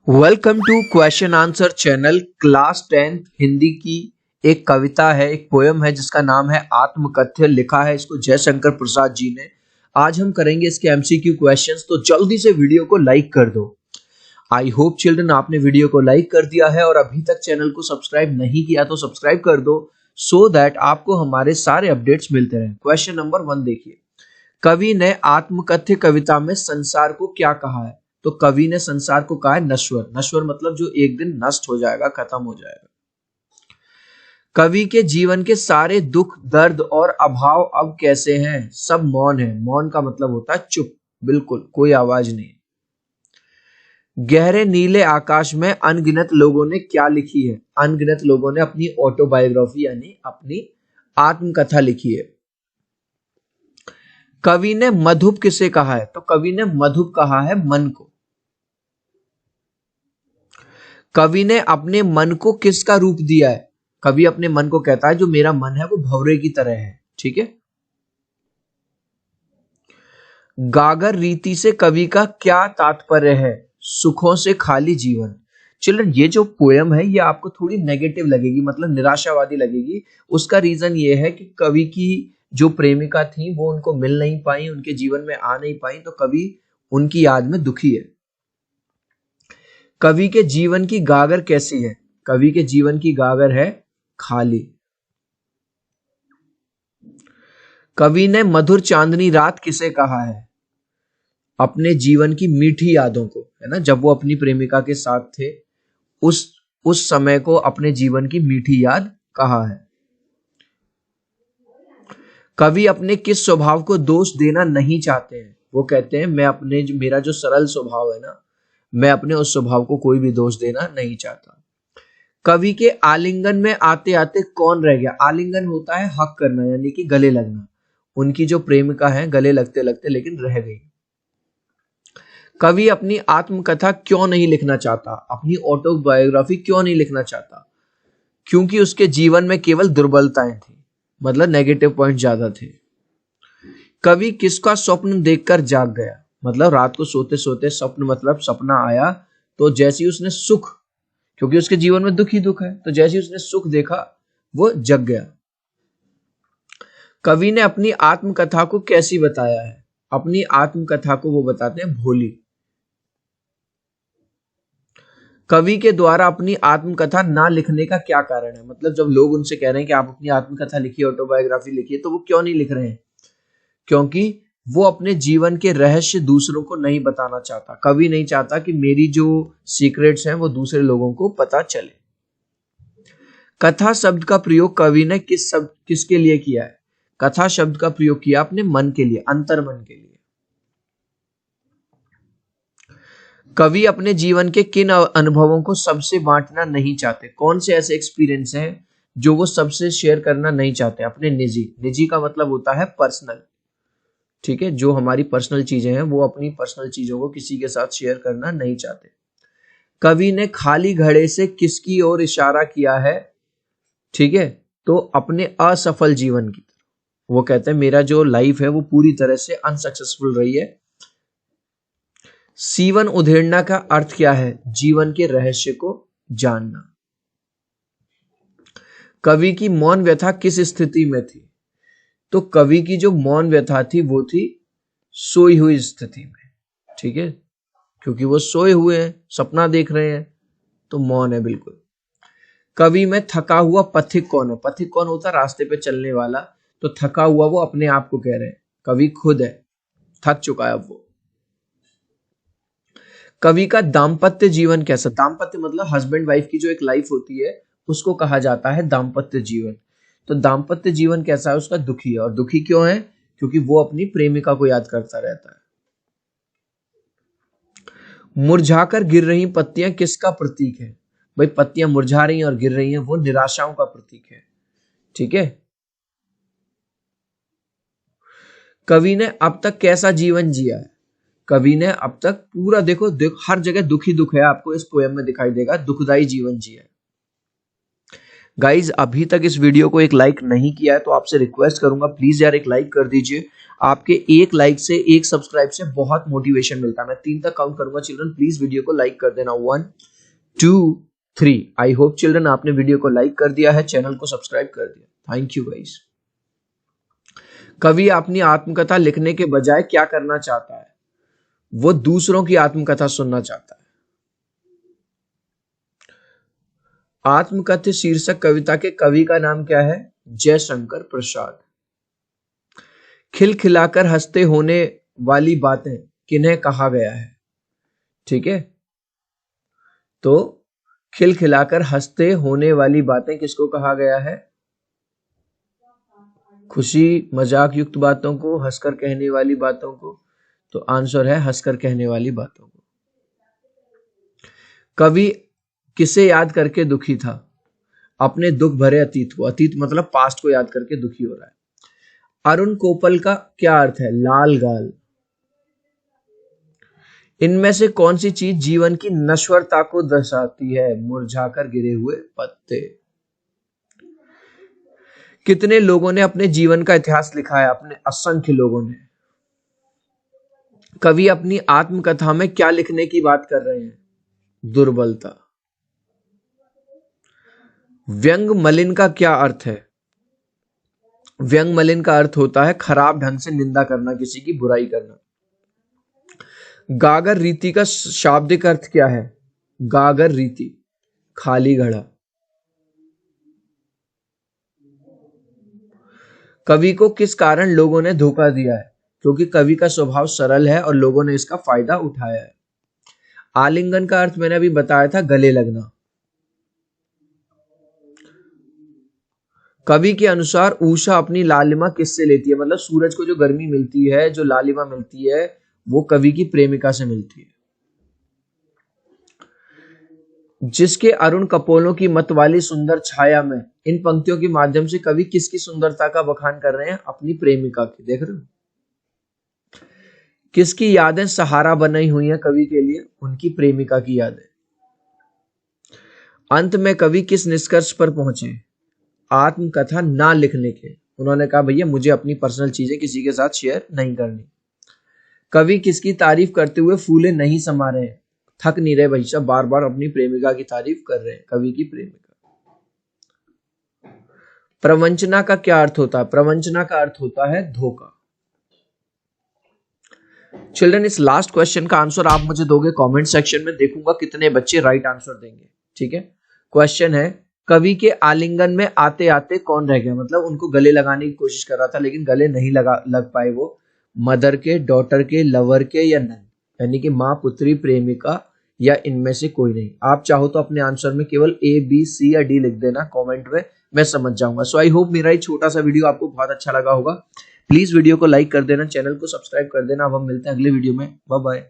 Welcome to question answer channel. Class 10th Hindi की एक कविता है, एक पोयम है जिसका नाम है आत्मकथ्य। लिखा है इसको जयशंकर प्रसाद जी ने। आज हम करेंगे इसके एमसीक्यू क्वेश्चंस, तो जल्दी से वीडियो को लाइक कर दो। आई होप चिल्ड्रन आपने वीडियो को लाइक कर दिया है और अभी तक चैनल को सब्सक्राइब नहीं किया तो सब्सक्राइब कर दो सो दैट आपको हमारे सारे अपडेट्स मिलते रहें। क्वेश्चन नंबर 1 देखिए, कवि ने आत्मकथ्य कविता में संसार को क्या कहा है? तो कवि ने संसार को कहा है नश्वर। नश्वर मतलब जो एक दिन नष्ट हो जाएगा, खत्म हो जाएगा। कवि के जीवन के सारे दुख, दर्द और अभाव अब कैसे हैं? सब मौन है। मौन का मतलब होता है चुप, बिल्कुल कोई आवाज नहीं। गहरे नीले आकाश में अनगिनत लोगों ने क्या लिखी है? अनगिनत लोगों ने अपनी ऑटोबायोग्राफी यानी अपनी आत्मकथा लिखी है। कवि ने मधुप किसे कहा है? तो कवि ने मधुप कहा है मन को। कवि ने अपने मन को किसका रूप दिया है? कवि अपने मन को कहता है जो मेरा मन है वो भंवरे की तरह है। ठीक है। गागर रीति से कवि का क्या तात्पर्य है? सुखों से खाली जीवन। चिल्ड्रन, ये जो पोयम है ये आपको थोड़ी नेगेटिव लगेगी, मतलब निराशावादी लगेगी। उसका रीजन ये है कि कवि की जो प्रेमिका थी वो उनको मिल नहीं पाई, उनके जीवन में आ नहीं पाई, तो कवि उनकी याद में दुखी है। कवि के जीवन की गागर कैसी है? कवि के जीवन की गागर है खाली। कवि ने मधुर चांदनी रात किसे कहा है? अपने जीवन की मीठी यादों को, है ना, जब वो अपनी प्रेमिका के साथ थे उस समय को अपने जीवन की मीठी याद कहा है। कवि अपने किस स्वभाव को दोष देना नहीं चाहते हैं? वो कहते हैं मेरा जो सरल स्वभाव है ना, मैं अपने उस स्वभाव को कोई भी दोष देना नहीं चाहता। कवि के आलिंगन में आते आते कौन रह गया? आलिंगन होता है हक करना, यानी कि गले लगना। उनकी जो प्रेमिका है गले लगते लगते लेकिन रह गई। कवि अपनी आत्मकथा क्यों नहीं लिखना चाहता? अपनी ऑटोबायोग्राफी क्यों नहीं लिखना चाहता? क्योंकि उसके जीवन में केवल दुर्बलताएं थी, मतलब नेगेटिव पॉइंट ज्यादा थे। कवि किसका स्वप्न देखकर जाग गया? मतलब रात को सोते सोते स्वप्न, मतलब सपना आया, तो जैसे ही उसने सुख, क्योंकि उसके जीवन में दुख ही दुख है, तो जैसे ही उसने सुख देखा वो जग गया। कवि ने अपनी आत्मकथा को कैसी बताया है? अपनी आत्मकथा को वो बताते हैं भोली। कवि के द्वारा अपनी आत्मकथा ना लिखने का क्या कारण है? मतलब जब लोग उनसे कह रहे हैं कि आप अपनी आत्मकथा लिखिए, ऑटोबायोग्राफी लिखिए, तो वो क्यों नहीं लिख रहे हैं? क्योंकि वो अपने जीवन के रहस्य दूसरों को नहीं बताना चाहता। कवि नहीं चाहता कि मेरी जो सीक्रेट्स हैं वो दूसरे लोगों को पता चले। कथा शब्द का प्रयोग कवि ने किसके लिए किया है? कथा शब्द का प्रयोग किया अपने मन के लिए, अंतर्मन के लिए। कवि अपने जीवन के किन अनुभवों को सबसे बांटना नहीं चाहते? कौन से ऐसे एक्सपीरियंस हैं जो वो सबसे शेयर करना नहीं चाहते? अपने निजी। निजी का मतलब होता है पर्सनल। ठीक है, जो हमारी पर्सनल चीजें हैं वो अपनी पर्सनल चीजों को किसी के साथ शेयर करना नहीं चाहते। कवि ने खाली घड़े से किसकी ओर इशारा किया है? ठीक है, तो अपने असफल जीवन की तरफ। वो कहते हैं मेरा जो लाइफ है वो पूरी तरह से अनसक्सेसफुल रही है। सीवन उधेड़ना का अर्थ क्या है? जीवन के रहस्य को जानना। कवि की मौन व्यथा किस स्थिति में थी? तो कवि की जो मौन व्यथा थी वो थी सोई हुई स्थिति में। ठीक है, क्योंकि वो सोए हुए हैं, सपना देख रहे हैं, तो मौन है बिल्कुल। कवि में थका हुआ पथिक कौन है? पथिक कौन होता है? रास्ते पे चलने वाला। तो थका हुआ वो अपने आप को कह रहे हैं, कवि खुद है, थक चुका है अब वो। कवि का दाम्पत्य जीवन कैसा? दाम्पत्य मतलब हस्बैंड वाइफ की जो एक लाइफ होती है उसको कहा जाता है दाम्पत्य जीवन। तो दाम्पत्य जीवन कैसा है उसका? दुखी है। और दुखी क्यों है? क्योंकि वो अपनी प्रेमिका को याद करता रहता है। मुरझाकर गिर रही पत्तियां किसका प्रतीक है? भाई पत्तियां मुरझा रही हैं और गिर रही हैं, वो निराशाओं का प्रतीक है। ठीक है। कवि ने अब तक कैसा जीवन जिया है? कवि ने अब तक पूरा, देखो हर जगह दुख ही दुख है, आपको इस पोयम में दिखाई देगा, दुखदाई जीवन जिया है। गाइज अभी तक इस वीडियो को एक लाइक नहीं किया है तो आपसे रिक्वेस्ट करूंगा प्लीज यार एक लाइक कर दीजिए। आपके एक लाइक से, एक सब्सक्राइब से बहुत मोटिवेशन मिलता है। मैं 3 तक काउंट करूंगा चिल्ड्रन, प्लीज वीडियो को लाइक कर देना। 1 2 3। आई होप चिल्ड्रन आपने वीडियो को लाइक कर दिया है, चैनल को सब्सक्राइब कर दिया। Thank you guys. कवि अपनी आत्मकथा लिखने के बजाय क्या करना चाहता है? वो दूसरों की आत्मकथा सुनना चाहता है। आत्मकथ्य शीर्षक कविता के कवि का नाम क्या है? जयशंकर प्रसाद। खिलखिलाकर हंसते होने वाली बातें किन्हें कहा गया है? ठीक है, तो खिलखिलाकर हंसते होने वाली बातें किसको कहा गया है? खुशी मजाक युक्त बातों को, हंसकर कहने वाली बातों को। तो आंसर है हंसकर कहने वाली बातों को। कवि किसे याद करके दुखी था? अपने दुख भरे अतीत को। अतीत मतलब पास्ट को याद करके दुखी हो रहा है। अरुण कोपल का क्या अर्थ है? लाल गाल। इनमें से कौन सी चीज जीवन की नश्वरता को दर्शाती है? मुरझाकर गिरे हुए पत्ते। कितने लोगों ने अपने जीवन का इतिहास लिखा है? अपने असंख्य लोगों ने। कवि अपनी आत्मकथा में क्या लिखने की बात कर रहे हैं? दुर्बलता। व्यंग मलिन का क्या अर्थ है? व्यंग मलिन का अर्थ होता है खराब ढंग से निंदा करना, किसी की बुराई करना। गागर रीति का शाब्दिक अर्थ क्या है? गागर रीति खाली घड़ा। कवि को किस कारण लोगों ने धोखा दिया है? क्योंकि कवि का स्वभाव सरल है और लोगों ने इसका फायदा उठाया है। आलिंगन का अर्थ मैंने अभी बताया था, गले लगना। कवि के अनुसार उषा अपनी लालिमा किससे लेती है? मतलब सूरज को जो गर्मी मिलती है, जो लालिमा मिलती है, वो कवि की प्रेमिका से मिलती है। जिसके अरुण कपोलों की मत वाली सुंदर छाया में, इन पंक्तियों के माध्यम से कवि किसकी सुंदरता का बखान कर रहे हैं? अपनी प्रेमिका की। देख रहे हो? किसकी यादें सहारा बनी हुई हैं कवि के लिए? उनकी प्रेमिका की यादें। अंत में कवि किस निष्कर्ष पर पहुंचे? आत्मकथा ना लिखने के। उन्होंने कहा भैया मुझे अपनी पर्सनल चीजें किसी के साथ शेयर नहीं करनी। कवि किसकी तारीफ करते हुए फूले नहीं समा रहे हैं? थक नहीं रहे भाई साहब, बार बार अपनी प्रेमिका की तारीफ कर रहे हैं, कवि की प्रेमिका। प्रवंचना का क्या अर्थ होता है? प्रवंचना का अर्थ होता है धोखा। चिल्ड्रन इस लास्ट क्वेश्चन का आंसर आप मुझे दोगे कमेंट सेक्शन में, देखूंगा कितने बच्चे राइट आंसर देंगे। ठीक है, क्वेश्चन है कवि के आलिंगन में आते आते कौन रह गया? मतलब उनको गले लगाने की कोशिश कर रहा था लेकिन गले नहीं लग पाए वो। मदर के, डॉटर के, लवर के या नन, यानी कि माँ, पुत्री, प्रेमिका या इनमें से कोई नहीं। आप चाहो तो अपने आंसर में केवल ए, बी, सी या डी लिख देना कमेंट में, मैं समझ जाऊंगा। सो आई होप मेरा ये छोटा सा वीडियो आपको बहुत अच्छा लगा होगा। प्लीज वीडियो को लाइक कर देना, चैनल को सब्सक्राइब कर देना। अब हम मिलते हैं अगले वीडियो में। Bye bye.